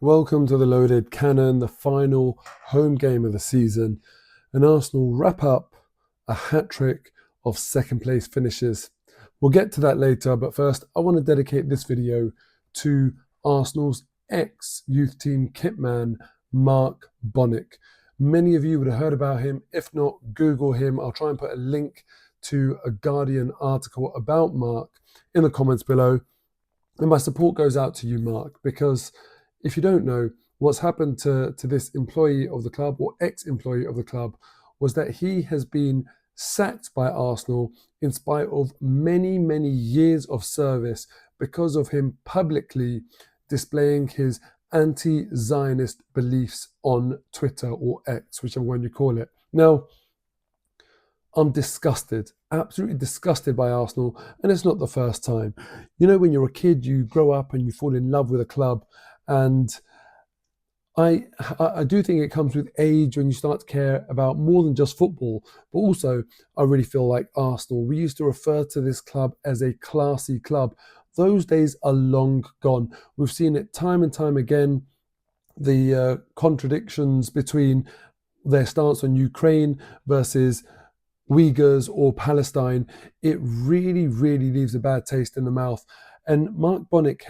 Welcome to the Loaded Cannon, the final home game of the season, and Arsenal wrap up a hat-trick of second-place finishes. We'll get to that later, but first I want to dedicate this video to Arsenal's ex-youth team kitman, Mark Bonik. Many of you would have heard about him. If not, Google him. I'll try and put a link to a Guardian article about Mark in the comments below. And my support goes out to you, Mark, because if you don't know, what's happened to this employee of the club or ex-employee of the club was that he has been sacked by Arsenal in spite of many, many years of service because of him publicly displaying his anti-Zionist beliefs on Twitter or X, whichever one you call it. Now, I'm disgusted, absolutely disgusted by Arsenal, and it's not the first time. You know, when you're a kid, you grow up and you fall in love with a club, and I do think it comes with age when you start to care about more than just football, but also I really feel like Arsenal. We used to refer to this club as a classy club. Those days are long gone. We've seen it time and time again, the contradictions between their stance on Ukraine versus Uyghurs or Palestine. It really, really leaves a bad taste in the mouth. And Mark Bonik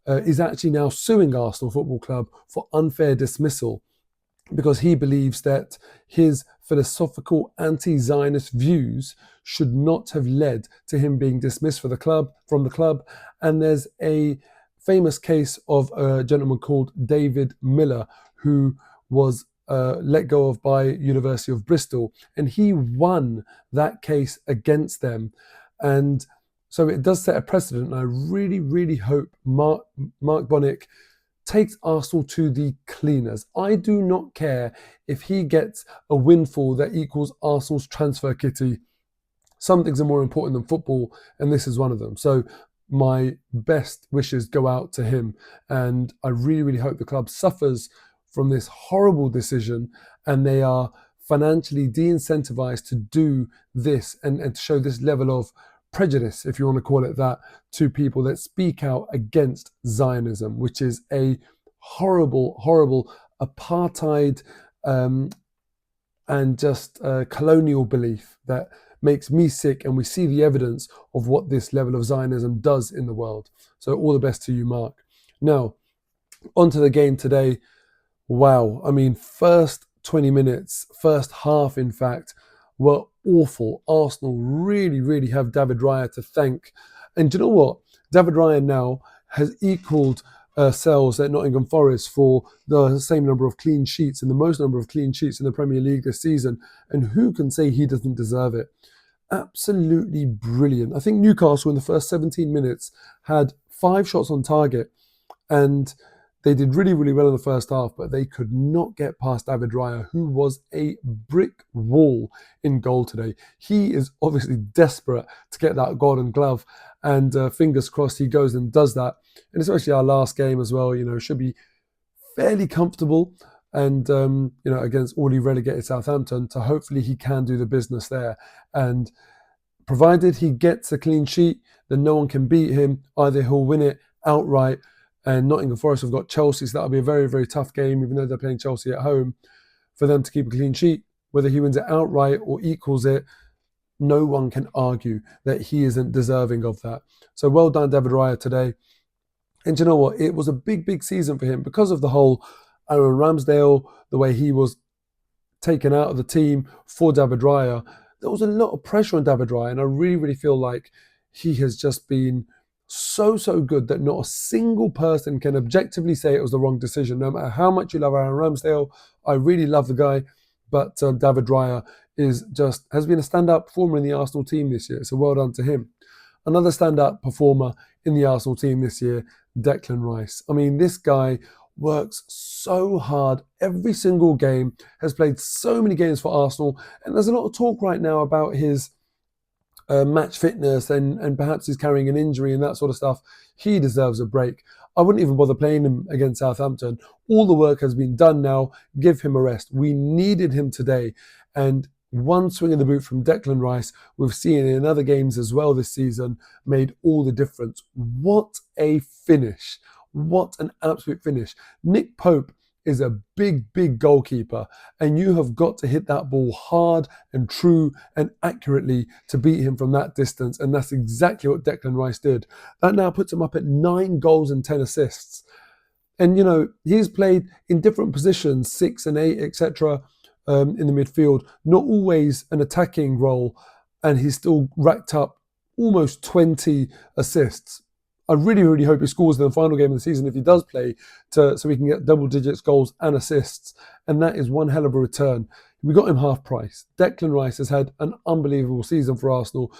is actually now suing Arsenal Football Club for unfair dismissal because he believes that his philosophical anti-Zionist views should not have led to him being dismissed from the club. And there's a famous case of a gentleman called David Miller who was let go of by University of Bristol, and he won that case against them. And so it does set a precedent, and I really, really hope Mark Bonik takes Arsenal to the cleaners. I do not care if he gets a windfall that equals Arsenal's transfer kitty. Some things are more important than football, and this is one of them. So my best wishes go out to him, and I really, really hope the club suffers from this horrible decision and they are financially de-incentivized to do this and to show this level of prejudice, if you want to call it that, to people that speak out against Zionism, which is a horrible, horrible apartheid and just colonial belief that makes me sick, and we see the evidence of what this level of Zionism does in the world. So all the best to you, Mark. Now, on to the game today. Wow, I mean, first 20 minutes, first half, in fact, were awful. Arsenal really, really have David Raya to thank. And do you know what? David Raya now has equaled Sells at Nottingham Forest for the same number of clean sheets and the most number of clean sheets in the Premier League this season. And who can say he doesn't deserve it? Absolutely brilliant. I think Newcastle in the first 17 minutes had 5 shots on target, and they did really, really well in the first half, but they could not get past David Raya, who was a brick wall in goal today. He is obviously desperate to get that golden glove, and fingers crossed he goes and does that. And especially our last game as well, should be fairly comfortable. And, against already relegated Southampton, to hopefully he can do the business there. And provided he gets a clean sheet, then no one can beat him. Either he'll win it outright, and Nottingham Forest have got Chelsea, so that'll be a very, very tough game, even though they're playing Chelsea at home, for them to keep a clean sheet. Whether he wins it outright or equals it, no one can argue that he isn't deserving of that. So well done, David Raya, today. And you know what? It was a big, big season for him because of the whole Aaron Ramsdale, the way he was taken out of the team for David Raya. There was a lot of pressure on David Raya, and I really, really feel like he has just been so good that not a single person can objectively say it was the wrong decision. No matter how much you love Aaron Ramsdale, I really love the guy, but David Raya has been a standout performer in the Arsenal team this year, so well done to him. Another standout performer in the Arsenal team this year, Declan Rice. I mean, this guy works so hard every single game, has played so many games for Arsenal, and there's a lot of talk right now about his match fitness and perhaps he's carrying an injury and that sort of stuff. He deserves a break. I wouldn't even bother playing him against Southampton. All the work has been done now. Give him a rest. We needed him today. And one swing of the boot from Declan Rice, we've seen in other games as well this season, made all the difference. What a finish. What an absolute finish. Nick Pope is a big goalkeeper, and you have got to hit that ball hard and true and accurately to beat him from that distance, and that's exactly what Declan Rice did. That now puts him up at 9 goals and 10 assists. And, he's played in different positions, 6 and 8, etc., in the midfield, not always an attacking role, and he's still racked up almost 20 assists. I really hope he scores in the final game of the season if he does play, so we can get double digits goals and assists. And that is one hell of a return. We got him half price. Declan Rice has had an unbelievable season for Arsenal.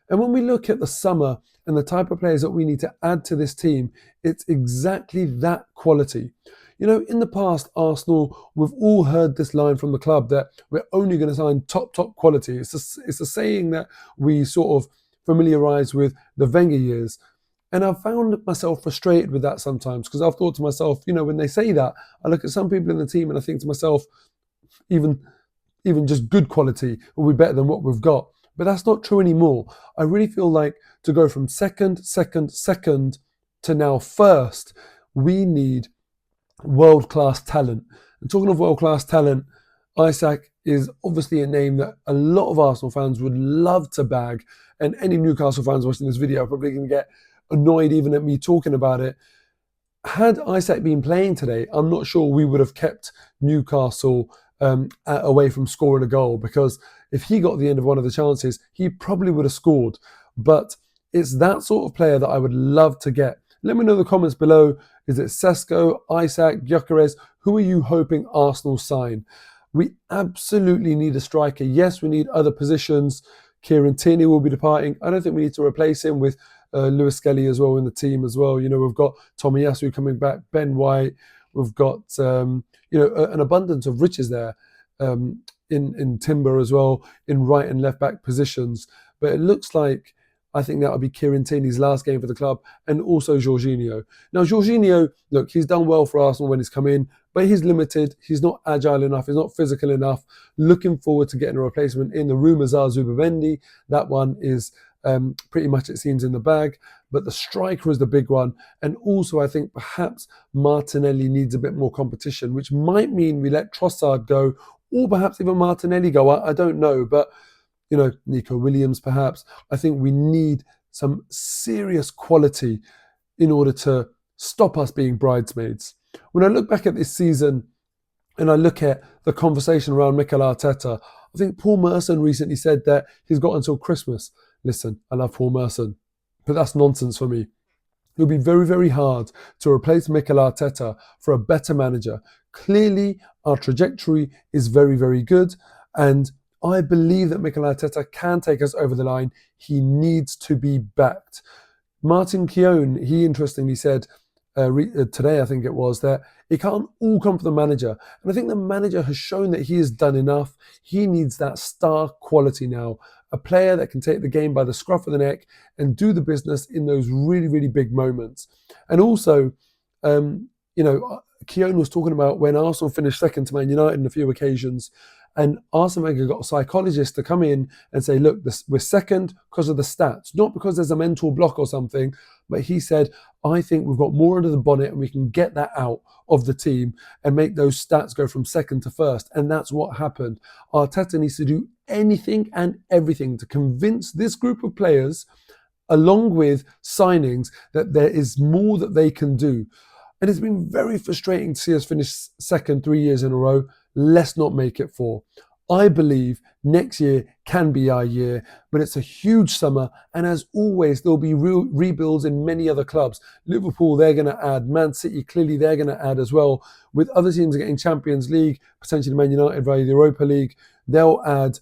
And when we look at the summer and the type of players that we need to add to this team, it's exactly that quality. In the past, Arsenal, we've all heard this line from the club that we're only going to sign top quality. It's a saying that we sort of familiarise with the Wenger years. And I've found myself frustrated with that sometimes, because I've thought to myself, when they say that, I look at some people in the team and I think to myself, even just good quality will be better than what we've got. But that's not true anymore. I really feel like to go from second to now first, we need world-class talent. And talking of world-class talent, Isak is obviously a name that a lot of Arsenal fans would love to bag. And any Newcastle fans watching this video are probably going to get annoyed even at me talking about it. Had Isak been playing today, I'm not sure we would have kept Newcastle away from scoring a goal, because if he got the end of one of the chances, he probably would have scored. But it's that sort of player that I would love to get. Let me know in the comments below. Is it Sesko, Isak, Gyökeres? Who are you hoping Arsenal sign? We absolutely need a striker. Yes, we need other positions. Kieran Tierney will be departing. I don't think we need to replace him with Lewis Skelly as well in the team as well. We've got Tomiyasu coming back, Ben White. We've got an abundance of riches there in Timber as well, in right and left back positions. But it looks like I think that will be Kieran Tierney's last game for the club, and also Jorginho. Now, Jorginho, look, he's done well for Arsenal when he's come in, but he's limited. He's not agile enough. He's not physical enough. Looking forward to getting a replacement in. The rumours are Zubimendi. That one is pretty much, it seems, in the bag. But the striker is the big one. And also, I think perhaps Martinelli needs a bit more competition, which might mean we let Trossard go, or perhaps even Martinelli go. I don't know. But Nico Williams, perhaps. I think we need some serious quality in order to stop us being bridesmaids. When I look back at this season and I look at the conversation around Mikel Arteta, I think Paul Merson recently said that he's got until Christmas. Listen, I love Paul Merson, but that's nonsense for me. It'll be very hard to replace Mikel Arteta for a better manager. Clearly, our trajectory is very good, and I believe that Mikel Arteta can take us over the line. He needs to be backed. Martin Keown, he interestingly said today, I think it was, that it can't all come from the manager. And I think the manager has shown that he has done enough. He needs that star quality now. A player that can take the game by the scruff of the neck and do the business in those really big moments. And also, Keown was talking about when Arsenal finished second to Man United on a few occasions, and Arsene Wenger got a psychologist to come in and say, look, we're second because of the stats, not because there's a mental block or something. But he said, I think we've got more under the bonnet and we can get that out of the team and make those stats go from second to first. And that's what happened. Arteta needs to do anything and everything to convince this group of players, along with signings, that there is more that they can do. And it's been very frustrating to see us finish second 3 years in a row. Let's not make it 4. I believe next year can be our year, but it's a huge summer. And as always, there'll be rebuilds in many other clubs. Liverpool, they're going to add. Man City, clearly they're going to add as well. With other teams getting Champions League, potentially Man United via the Europa League, they'll add.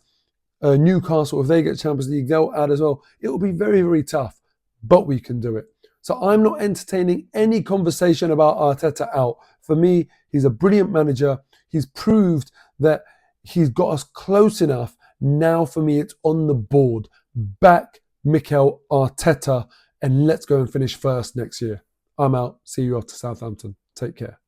Newcastle, if they get Champions League, they'll add as well. It will be very tough, but we can do it. So I'm not entertaining any conversation about Arteta out. For me, he's a brilliant manager. He's proved that he's got us close enough. Now for me, it's on the board. Back Mikel Arteta, and let's go and finish first next year. I'm out. See you off to Southampton. Take care.